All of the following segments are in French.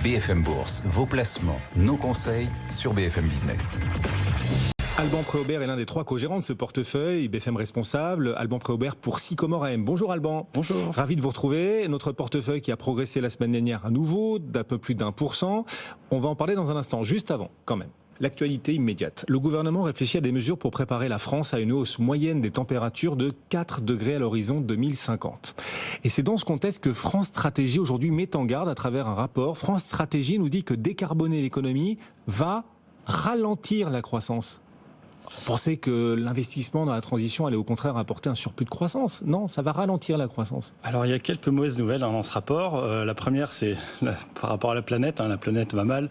BFM Bourse, vos placements, nos conseils sur BFM Business. Alban Préaubert est l'un des 3 co-gérants de ce portefeuille, BFM Responsable. Alban Préaubert pour Sycomore AM. Bonjour Alban. Bonjour. Ravi de vous retrouver. Notre portefeuille qui a progressé la semaine dernière à nouveau, d'un peu plus d'1%. On va en parler dans un instant. Juste avant, quand même. L'actualité immédiate. Le gouvernement réfléchit à des mesures pour préparer la France à une hausse moyenne des températures de 4 degrés à l'horizon 2050. Et c'est dans ce contexte que France Stratégie aujourd'hui met en garde à travers un rapport. France Stratégie nous dit que décarboner l'économie va ralentir la croissance. Vous pensez que l'investissement dans la transition allait au contraire apporter un surplus de croissance? Non, ça va ralentir la croissance. Alors il y a quelques mauvaises nouvelles dans ce rapport. La première, c'est par rapport à la planète. La planète va mal.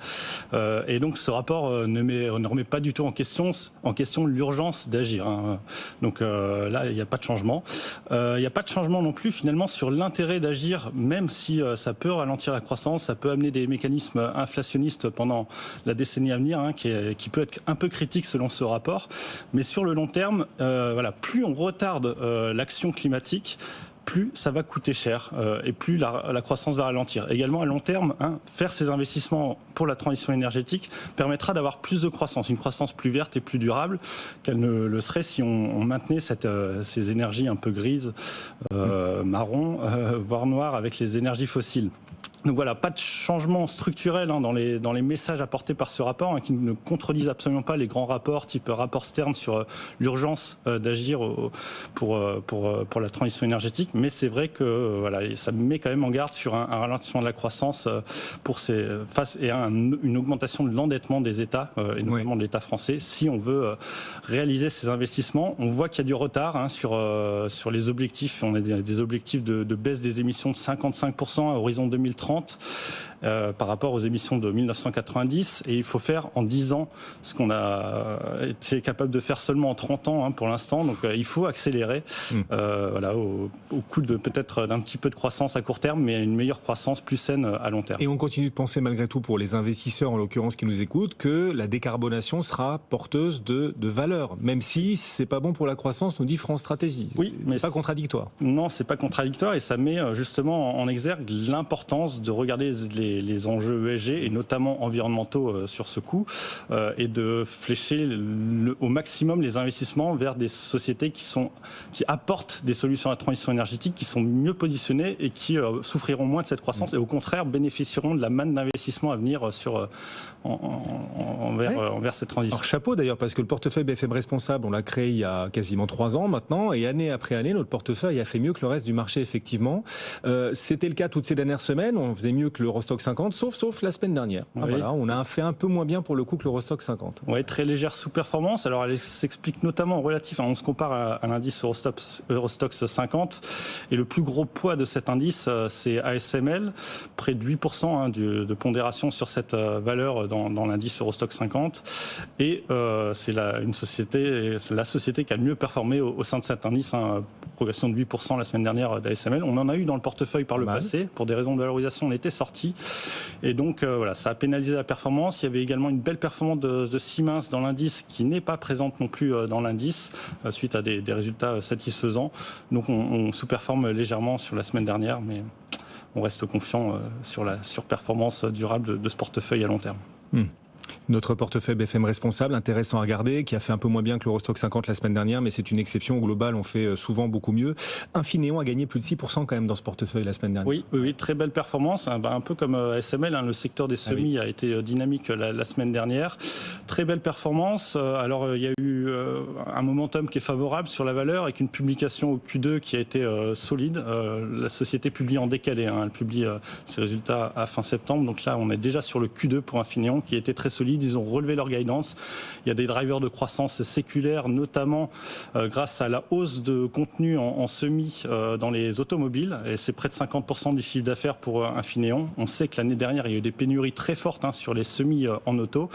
Et donc ce rapport ne remet pas du tout en question l'urgence d'agir. Donc là, il n'y a pas de changement. Il n'y a pas de changement non plus finalement sur l'intérêt d'agir, même si ça peut ralentir la croissance, ça peut amener des mécanismes inflationnistes pendant la décennie à venir, qui peut être un peu critique selon ce rapport. Mais sur le long terme, plus on retarde l'action climatique, plus ça va coûter cher et plus la croissance va ralentir. Également à long terme, faire ces investissements pour la transition énergétique permettra d'avoir plus de croissance, une croissance plus verte et plus durable qu'elle ne le serait si on maintenait ces énergies un peu grises, marron, voire noires avec les énergies fossiles. Donc voilà, pas de changement structurel dans les messages apportés par ce rapport, qui ne contredisent absolument pas les grands rapports type rapport Stern sur l'urgence d'agir pour la transition énergétique. Mais c'est vrai que ça met quand même en garde sur un ralentissement de la croissance et une augmentation de l'endettement des États, et notamment de l'État français, si on veut réaliser ces investissements. On voit qu'il y a du retard sur les objectifs. On a des objectifs de baisse des émissions de 55% à horizon 2030. Par rapport aux émissions de 1990, et il faut faire en 10 ans ce qu'on a été capable de faire seulement en 30 ans pour l'instant. Donc il faut accélérer au coût de peut-être d'un petit peu de croissance à court terme, mais une meilleure croissance plus saine à long terme. Et on continue de penser malgré tout pour les investisseurs en l'occurrence qui nous écoutent que la décarbonation sera porteuse de valeur, même si c'est pas bon pour la croissance, nous dit France Stratégie. Oui, mais c'est pas contradictoire. Non, c'est pas contradictoire et ça met justement en exergue l'importance de regarder les enjeux ESG et notamment environnementaux sur ce coup et de flécher au maximum les investissements vers des sociétés qui apportent des solutions à la transition énergétique, qui sont mieux positionnées et qui souffriront moins de cette croissance et au contraire bénéficieront de la manne d'investissement à venir envers cette transition. Alors chapeau d'ailleurs, parce que le portefeuille BFM Responsable, on l'a créé il y a quasiment 3 ans maintenant, et année après année, notre portefeuille a fait mieux que le reste du marché effectivement. C'était le cas toutes ces dernières semaines, on faisait mieux que l'Eurostoxx 50, sauf la semaine dernière. Oui. On a fait un peu moins bien pour le coup que l'Eurostoxx 50. Oui, très légère sous-performance. Alors elle s'explique notamment relatif, on se compare à l'indice Eurostoxx 50, et le plus gros poids de cet indice, c'est ASML, près de 8% de pondération sur cette valeur dans l'indice Eurostoxx 50, et c'est la société qui a le mieux performé au sein de cet indice, progression de 8% la semaine dernière d'ASML. On en a eu dans le portefeuille par le passé, pour des raisons de valorisation, on était sorti, et donc ça a pénalisé la performance. Il y avait également une belle performance de Siemens dans l'indice qui n'est pas présente non plus dans l'indice suite à des résultats satisfaisants. Donc on sous-performe légèrement sur la semaine dernière, mais on reste confiant sur la surperformance durable de ce portefeuille à long terme. Notre portefeuille BFM Responsable, intéressant à regarder, qui a fait un peu moins bien que l'Eurostoxx 50 la semaine dernière, mais c'est une exception. Au global, on fait souvent beaucoup mieux. Infineon a gagné plus de 6% quand même dans ce portefeuille la semaine dernière. Oui, très belle performance. Un peu comme ASML, le secteur des semis a été dynamique la semaine dernière. Très belle performance. Alors, il y a eu un momentum qui est favorable sur la valeur, avec une publication au Q2 qui a été solide. La société publie en décalé. Elle publie ses résultats à fin septembre. Donc là, on est déjà sur le Q2 pour Infineon, qui était très solide. Ils ont relevé leur guidance. Il y a des drivers de croissance séculaires, notamment grâce à la hausse de contenu en semis dans les automobiles. Et c'est près de 50% du chiffre d'affaires pour Infineon. On sait que l'année dernière, il y a eu des pénuries très fortes sur les semis en auto.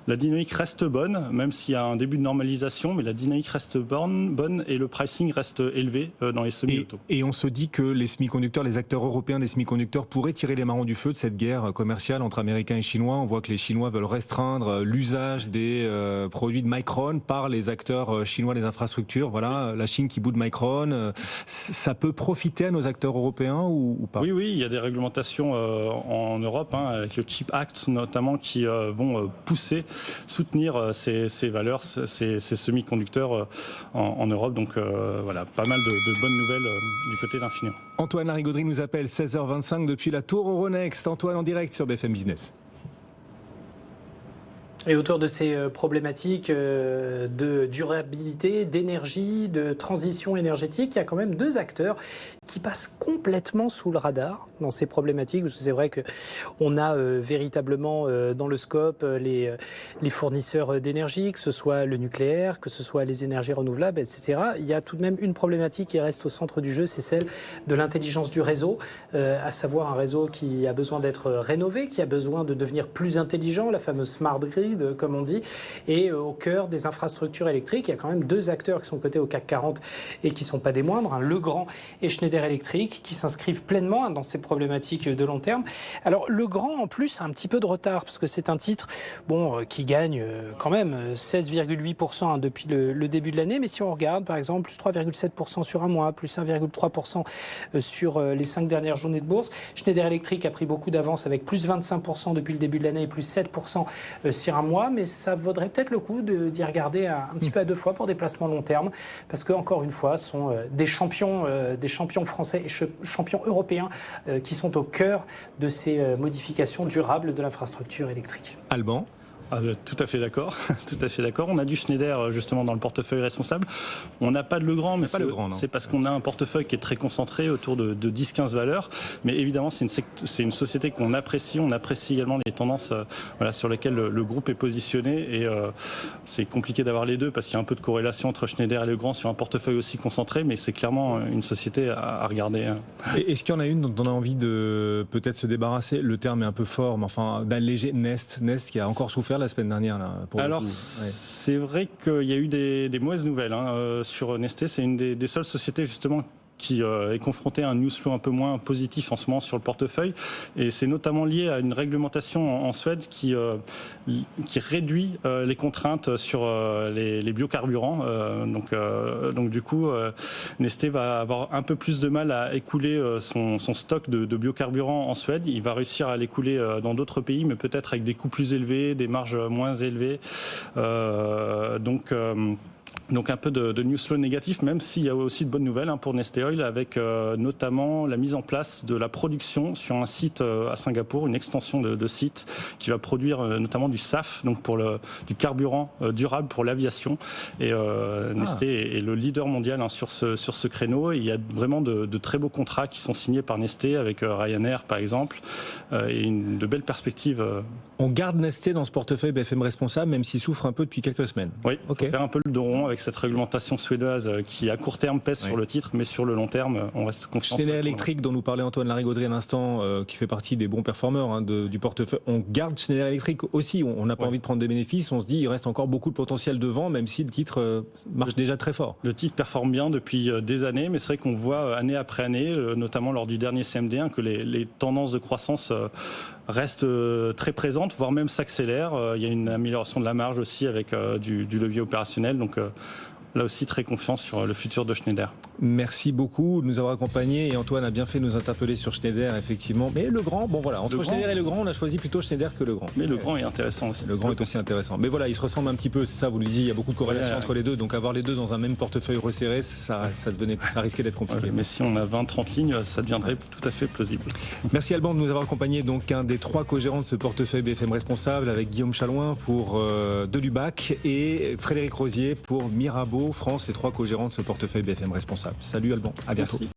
La dynamique reste bonne, même s'il y a un début de normalisation, mais la dynamique reste bonne et le pricing reste élevé dans les semis auto. Et on se dit que les semi-conducteurs, les acteurs européens des semi-conducteurs pourraient tirer les marrons du feu de cette guerre commerciale entre Américains et Chinois. On voit que les Chinois veulent restreindre restreindre l'usage des produits de Micron par les acteurs chinois des infrastructures. Voilà, la Chine qui boude Micron. Ça peut profiter à nos acteurs européens ou pas? Oui, il y a des réglementations en Europe, avec le Chip Act notamment, qui vont soutenir ces valeurs, ces semi-conducteurs en Europe. Donc voilà, pas mal de bonnes nouvelles du côté d'Infineon. Antoine Larigauderie nous appelle 16h25 depuis la Tour Euronext. Antoine en direct sur BFM Business. Et autour de ces problématiques de durabilité, d'énergie, de transition énergétique, il y a quand même deux acteurs qui passent complètement sous le radar dans ces problématiques. Parce que c'est vrai qu'on a véritablement dans le scope les fournisseurs d'énergie, que ce soit le nucléaire, que ce soit les énergies renouvelables, etc. Il y a tout de même une problématique qui reste au centre du jeu, c'est celle de l'intelligence du réseau, à savoir un réseau qui a besoin d'être rénové, qui a besoin de devenir plus intelligent, la fameuse smart grid, comme on dit, et au cœur des infrastructures électriques, il y a quand même deux acteurs qui sont cotés au CAC 40 et qui ne sont pas des moindres, Legrand et Schneider Electric, qui s'inscrivent pleinement dans ces problématiques de long terme. Alors Legrand, en plus, a un petit peu de retard, parce que c'est un titre qui gagne quand même 16,8% depuis le début de l'année, mais si on regarde, par exemple, plus 3,7% sur un mois, plus 1,3% sur les 5 dernières journées de bourse, Schneider Electric a pris beaucoup d'avance avec plus 25% depuis le début de l'année et plus 7% sur un mois, mais ça vaudrait peut-être le coup d'y regarder un petit peu à deux fois pour des placements long terme, parce que encore une fois, ce sont des champions français et champions européens qui sont au cœur de ces modifications durables de l'infrastructure électrique. Alban? Tout à fait d'accord. Tout à fait d'accord. On a du Schneider justement dans le portefeuille responsable. On n'a pas de Legrand, mais c'est parce qu'on a un portefeuille qui est très concentré autour de 10-15 valeurs. Mais évidemment, c'est une société qu'on apprécie. On apprécie également les tendances sur lesquelles le groupe est positionné. Et c'est compliqué d'avoir les deux parce qu'il y a un peu de corrélation entre Schneider et Legrand sur un portefeuille aussi concentré. Mais c'est clairement une société à regarder. Est-ce qu'il y en a une dont on a envie de peut-être se débarrasser? Le terme est un peu fort, mais enfin d'alléger Nest qui a encore souffert la semaine dernière là. Alors c'est vrai qu'il y a eu des mauvaises nouvelles sur Nestlé. C'est une des seules sociétés justement qui est confronté à un news flow un peu moins positif en ce moment sur le portefeuille. Et c'est notamment lié à une réglementation en Suède qui réduit les contraintes sur les biocarburants. Donc du coup, Nestlé va avoir un peu plus de mal à écouler son stock de biocarburants en Suède. Il va réussir à l'écouler dans d'autres pays, mais peut-être avec des coûts plus élevés, des marges moins élevées. Donc un peu de news flow négatif, même s'il y a aussi de bonnes nouvelles pour Neste Oil, avec notamment la mise en place de la production sur un site à Singapour, une extension de site qui va produire notamment du SAF, donc du carburant durable pour l'aviation. Et Neste est le leader mondial sur ce créneau. Et il y a vraiment de très beaux contrats qui sont signés par Neste avec Ryanair par exemple, et de belles perspectives. On garde Neste dans ce portefeuille BFM responsable, même s'il souffre un peu depuis quelques semaines. Oui, il faut faire un peu le dos rond avec cette réglementation suédoise qui à court terme pèse sur le titre, mais sur le long terme, on reste confiant. Schneider Electric, dont nous parlait Antoine Larigauderie à l'instant, qui fait partie des bons performeurs du portefeuille, on garde Schneider Electric aussi. On n'a pas envie de prendre des bénéfices. On se dit il reste encore beaucoup de potentiel devant, même si le titre marche déjà très fort. Le titre performe bien depuis des années, mais c'est vrai qu'on voit année après année, notamment lors du dernier CMD1, que les tendances de croissance restent très présentes, voire même s'accélèrent. Il y a une amélioration de la marge aussi avec du levier opérationnel. Donc là aussi, très confiance sur le futur de Schneider. Merci beaucoup de nous avoir accompagnés. Et Antoine a bien fait de nous interpeller sur Schneider, effectivement. Mais Legrand, bon voilà, entre Schneider et Legrand, on a choisi plutôt Schneider que Legrand. Mais Legrand est intéressant aussi. Legrand est aussi intéressant. Mais voilà, ils se ressemblent un petit peu, c'est ça, vous le disiez, il y a beaucoup de corrélations entre les deux. Donc avoir les deux dans un même portefeuille resserré, ça risquait d'être compliqué. Mais si on a 20-30 lignes, ça deviendrait tout à fait plausible. Merci Alban de nous avoir accompagnés. Donc un des 3 co-gérants de ce portefeuille BFM responsable, avec Guillaume Chalouin pour Delubac et Frédéric Rosier pour Mirabeau France, les 3 co-gérants de ce portefeuille BFM responsable. Salut Alban, à bientôt. Merci.